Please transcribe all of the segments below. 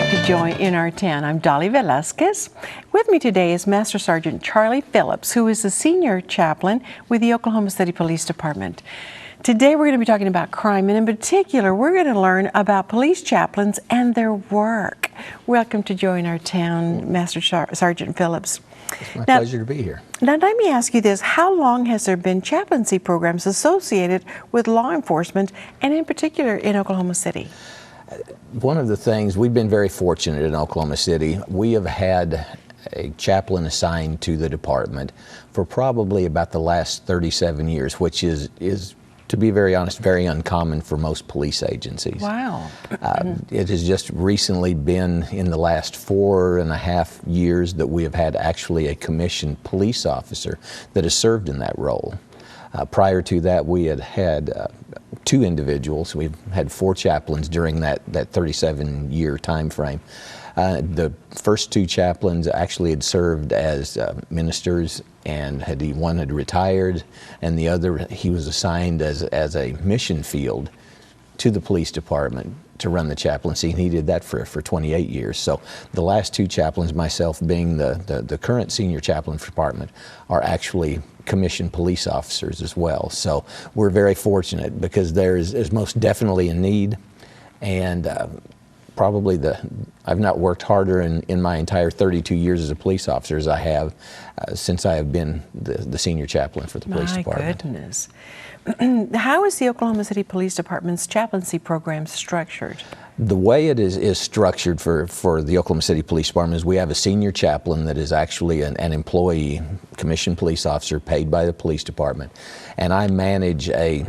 to Joy in Our Town. I'm Dolly Velasquez. With me today is Master Sergeant Charlie Phillips, who is the senior chaplain with the Oklahoma City Police Department. Today we're going to be talking about crime, and in particular we're going to learn about police chaplains and their work. Welcome to Joy in Our Town, Master Sergeant Phillips. It's my pleasure to be here. Now let me ask you this, how long has there been chaplaincy programs associated with law enforcement, and in particular in Oklahoma City? One of the things, we've been very fortunate in Oklahoma City. We have had a chaplain assigned to the department for probably about the last 37 years, which is to be very honest, very uncommon for most police agencies. Wow. It has just recently been in the last 4.5 years that we have had actually a commissioned police officer that has served in that role. Prior to that, we had two individuals. We've had 4 chaplains during that 37-year time frame. The first 2 chaplains actually had served as ministers, and one had retired, and the other, he was assigned as a mission field to the police department to run the chaplaincy, and he did that for 28 years. So the last 2 chaplains, myself being the current senior chaplain for the department, are actually commissioned police officers as well. So we're very fortunate because there is most definitely a need, and probably I've not worked harder in my entire 32 years as a police officer as I have since I have been the senior chaplain for the police department. My goodness. How is the Oklahoma City Police Department's chaplaincy program structured? The way it is structured for the Oklahoma City Police Department is we have a senior chaplain that is actually an employee, commissioned police officer paid by the police department. And I manage a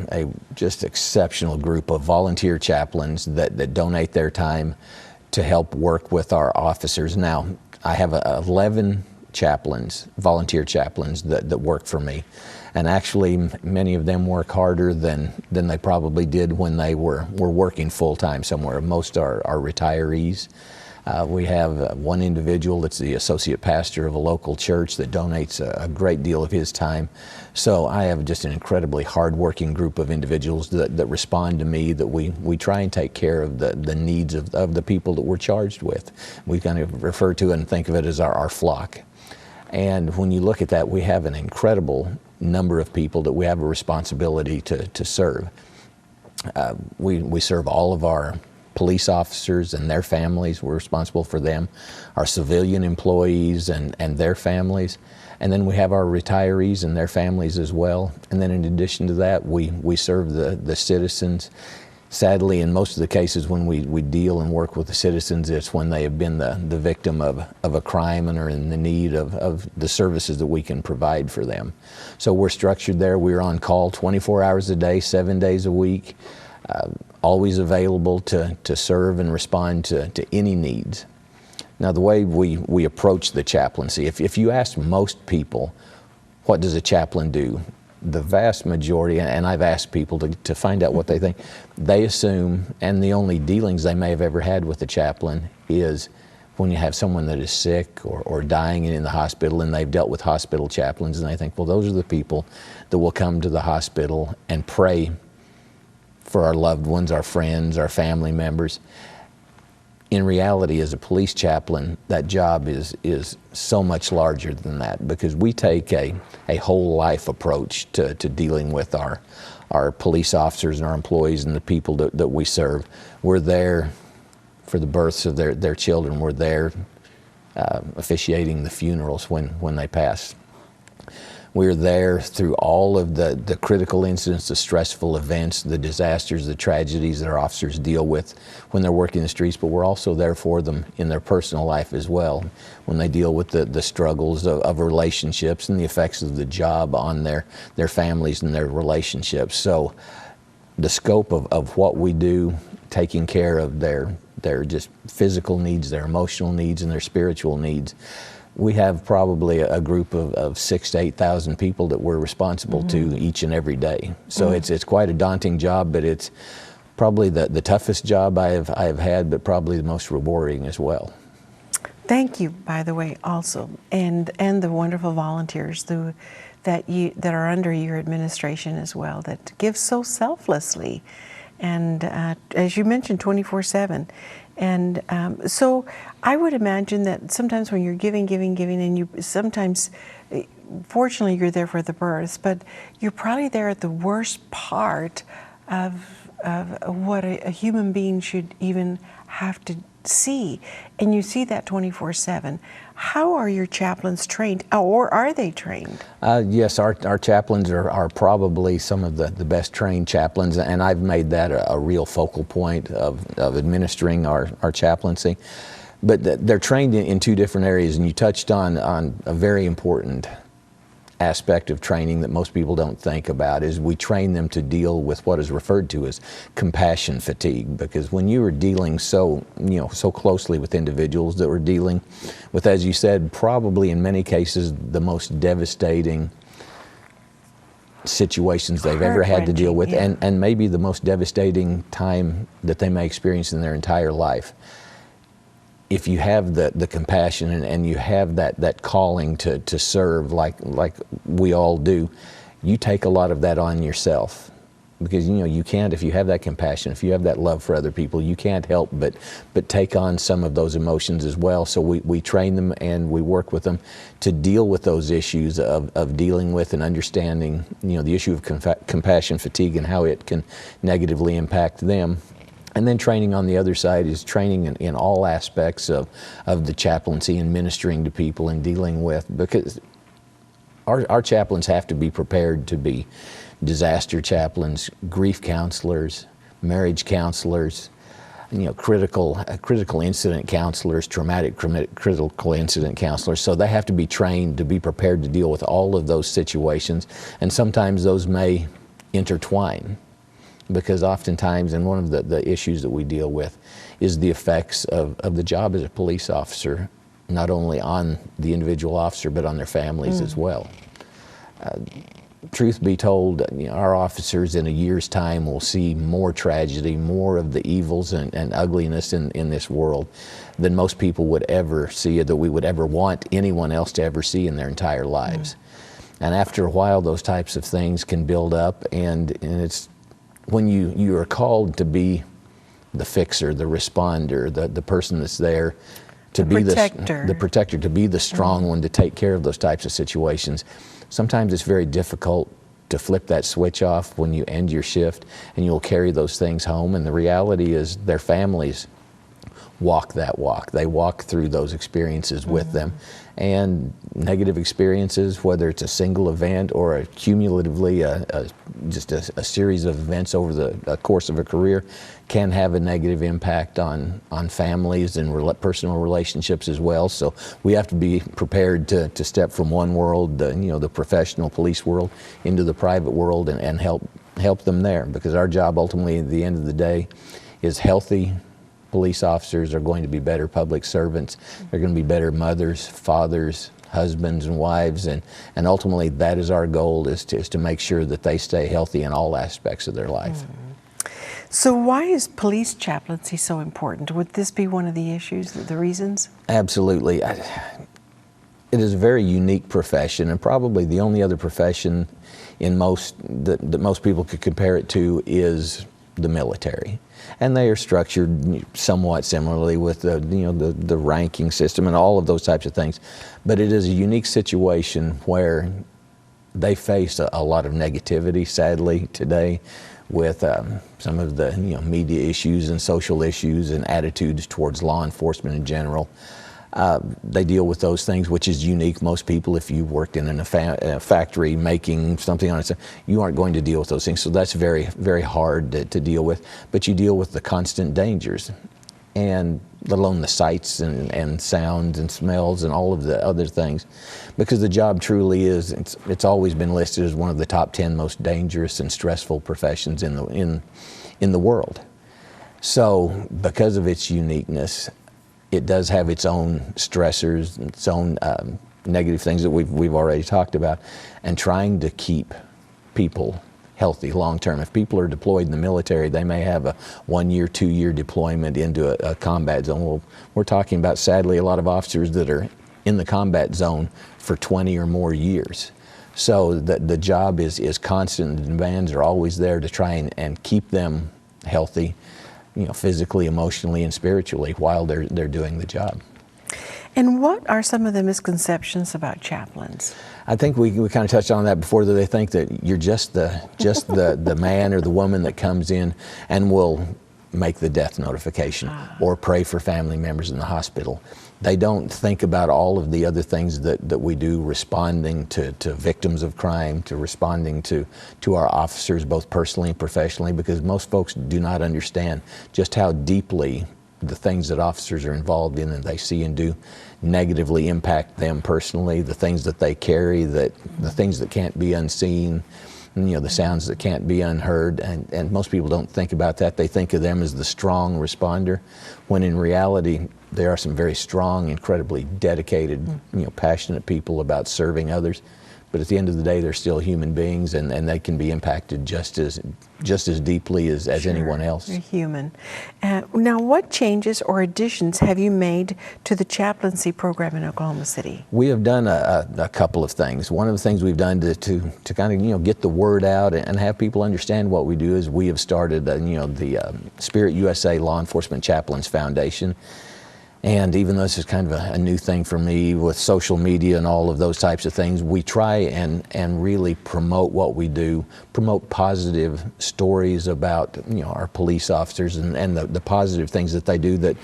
just exceptional group of volunteer chaplains that donate their time to help work with our officers. Now, I have 11 chaplains, volunteer chaplains that work for me. And actually, many of them work harder than they probably did when they were working full-time somewhere. Most are retirees. We have one individual that's the associate pastor of a local church that donates a great deal of his time. So I have just an incredibly hard-working group of individuals that respond to me, that we try and take care of the needs of the people that we're charged with. We kind of refer to it and think of it as our flock. And when you look at that, we have an incredible number of people that we have a responsibility to serve. We serve all of our police officers and their families. We're responsible for them, our civilian employees and their families, and then we have our retirees and their families as well. And then in addition to that, we serve the citizens. Sadly, in most of the cases when we deal and work with the citizens, it's when they have been the victim of a crime and are in the need of the services that we can provide for them. So we're structured there. We're on call 24 hours a day, 7 days a week, always available to serve and respond to any needs. Now, the way we approach the chaplaincy, if you ask most people, what does a chaplain do? The vast majority, and I've asked people to find out what they think, they assume, and the only dealings they may have ever had with the chaplain is when you have someone that is sick or dying and in the hospital, and they've dealt with hospital chaplains, and they think, well, those are the people that will come to the hospital and pray for our loved ones, our friends, our family members. In reality, as a police chaplain, that job is so much larger than that, because we take a whole life approach to dealing with our police officers and our employees and the people that we serve. We're there for the births of their children. We're there officiating the funerals when they pass. We're there through all of the critical incidents, the stressful events, the disasters, the tragedies that our officers deal with when they're working the streets, but we're also there for them in their personal life as well, when they deal with the struggles of relationships and the effects of the job on their families and their relationships. So the scope of what we do, taking care of their just physical needs, their emotional needs, and their spiritual needs. We have probably a group of 6,000 to 8,000 people that we're responsible to each and every day. So it's quite a daunting job, but it's probably the toughest job I have had, but probably the most rewarding as well. Thank you, by the way, also, and the wonderful volunteers that are under your administration as well, that give so selflessly and as you mentioned, 24/7. And so I would imagine that sometimes when you're giving, and you sometimes, fortunately, you're there for the births, but you're probably there at the worst part of what a human being should even have to see. And you see that 24/7. How are your chaplains trained, or are they trained? Yes, our chaplains are probably some of the best trained chaplains, and I've made that a real focal point of administering our chaplaincy. But they're trained in two different areas, and you touched on a very important aspect of training that most people don't think about is we train them to deal with what is referred to as compassion fatigue, because when you are dealing so closely with individuals that were dealing with, as you said, probably in many cases the most devastating situations they've ever had to deal with, yeah. and maybe the most devastating time that they may experience in their entire life. If you have the compassion and you have that calling to serve like we all do, you take a lot of that on yourself, because you can't, if you have that compassion, if you have that love for other people, you can't help but take on some of those emotions as well. So we train them and we work with them to deal with those issues of dealing with and understanding the issue of compassion fatigue and how it can negatively impact them. And then training on the other side is training in all aspects of the chaplaincy and ministering to people and dealing with, because our chaplains have to be prepared to be disaster chaplains, grief counselors, marriage counselors, critical incident counselors, traumatic critical incident counselors. So they have to be trained to be prepared to deal with all of those situations, and sometimes those may intertwine. Because oftentimes, and one of the issues that we deal with is the effects of the job as a police officer, not only on the individual officer, but on their families as well. Truth be told, our officers in a year's time will see more tragedy, more of the evils and ugliness in this world than most people would ever see, or that we would ever want anyone else to ever see in their entire lives. And after a while, those types of things can build up, and it's when you are called to be the fixer, the responder, the person that's there to be the protector, to be the strong one, to take care of those types of situations. Sometimes it's very difficult to flip that switch off when you end your shift, and you'll carry those things home. And the reality is their families walk that walk. They walk through those experiences with them. And negative experiences, whether it's a single event or a cumulatively just a series of events over the course of a career, can have a negative impact on families and personal relationships as well. So we have to be prepared to step from one world, the professional police world, into the private world and help them there, because our job ultimately at the end of the day is healthy police officers are going to be better public servants. They're going to be better mothers, fathers, husbands, and wives, and ultimately that is our goal, is to make sure that they stay healthy in all aspects of their life. So why is police chaplaincy so important? Would this be one of the issues, the reasons? Absolutely. It is a very unique profession, and probably the only other profession that most people could compare it to is the military. And they are structured somewhat similarly with the ranking system and all of those types of things. But it is a unique situation where they face a lot of negativity, sadly, today, with some of the media issues and social issues and attitudes towards law enforcement in general. They deal with those things, which is unique. Most people, if you worked in a factory making something on it, you aren't going to deal with those things. So that's very, very hard to deal with. But you deal with the constant dangers, and let alone the sights and sounds and smells and all of the other things. Because the job truly is, it's always been listed as one of the top 10 most dangerous and stressful professions in the world. So because of its uniqueness, it does have its own stressors, its own negative things that we've already talked about, and trying to keep people healthy long term. If people are deployed in the military, they may have a 1 year, 2 year deployment into a combat zone. Well, we're talking about, sadly, a lot of officers that are in the combat zone for 20 or more years. So the job is constant. The demands are always there to try and keep them healthy, physically, emotionally, and spiritually while they're doing the job. And what are some of the misconceptions about chaplains? I think we kind of touched on that before, that they think that you're just the man or the woman that comes in and will make the death notification or pray for family members in the hospital. They don't think about all of the other things that we do, responding to victims of crime, to responding to our officers, both personally and professionally, because most folks do not understand just how deeply the things that officers are involved in and they see and do negatively impact them personally, the things that they carry, the things that can't be unseen, the sounds that can't be unheard, and most people don't think about that. They think of them as the strong responder, when in reality there are some very strong, incredibly dedicated, passionate people about serving others. But at the end of the day, they're still human beings, and they can be impacted just as deeply as anyone else. You're human. Now, what changes or additions have you made to the chaplaincy program in Oklahoma City? We have done a couple of things. One of the things we've done to kind of get the word out and have people understand what we do is we have started the Spirit USA Law Enforcement Chaplains Foundation. And even though this is kind of a new thing for me with social media and all of those types of things, we try and really promote what we do, promote positive stories about our police officers and the positive things that they do that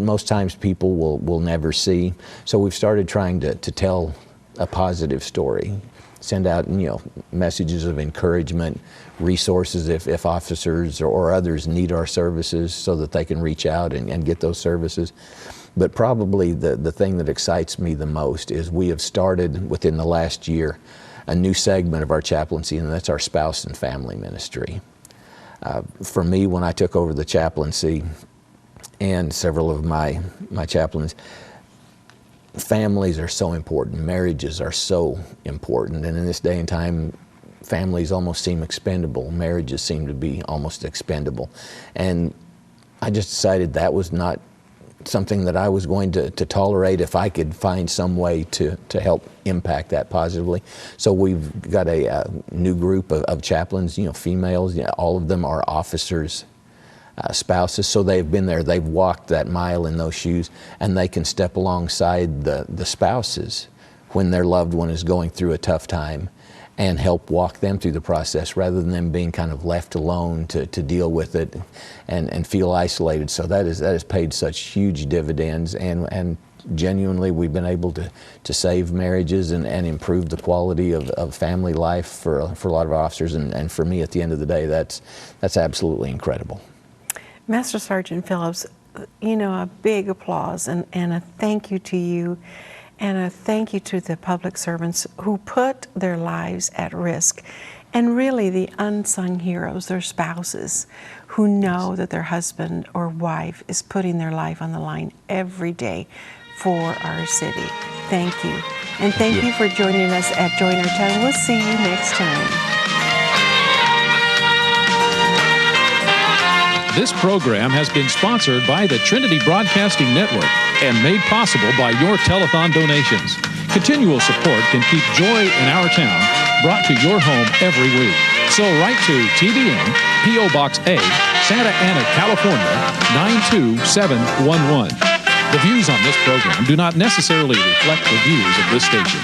most times people will never see. So we've started trying to tell a positive story, send out messages of encouragement, resources if officers or others need our services, so that they can reach out and get those services. But probably the thing that excites me the most is we have started within the last year a new segment of our chaplaincy, and that's our spouse and family ministry. For me, when I took over the chaplaincy, and several of my chaplains, families are so important, marriages are so important, and in this day and time, families almost seem expendable, marriages seem to be almost expendable. And I just decided that was not something that I was going to tolerate if I could find some way to help impact that positively. So we've got a new group of chaplains, females, all of them are officers' spouses, so they've been there, they've walked that mile in those shoes, and they can step alongside the spouses when their loved one is going through a tough time and help walk them through the process, rather than them being kind of left alone to deal with it and feel isolated. So that has paid such huge dividends, and genuinely we've been able to save marriages and improve the quality of family life for a lot of officers, and for me at the end of the day, that's absolutely incredible. Master Sergeant Phillips, a big applause and a thank you to you. And a thank you to the public servants who put their lives at risk, and really the unsung heroes, their spouses, who know that their husband or wife is putting their life on the line every day for our city. Thank you. And thank you for joining us at Join Our Town. We'll see you next time. This program has been sponsored by the Trinity Broadcasting Network and made possible by your telethon donations. Continual support can keep joy in our town brought to your home every week. So write to TBN, P.O. Box A, Santa Ana, California, 92711. The views on this program do not necessarily reflect the views of this station.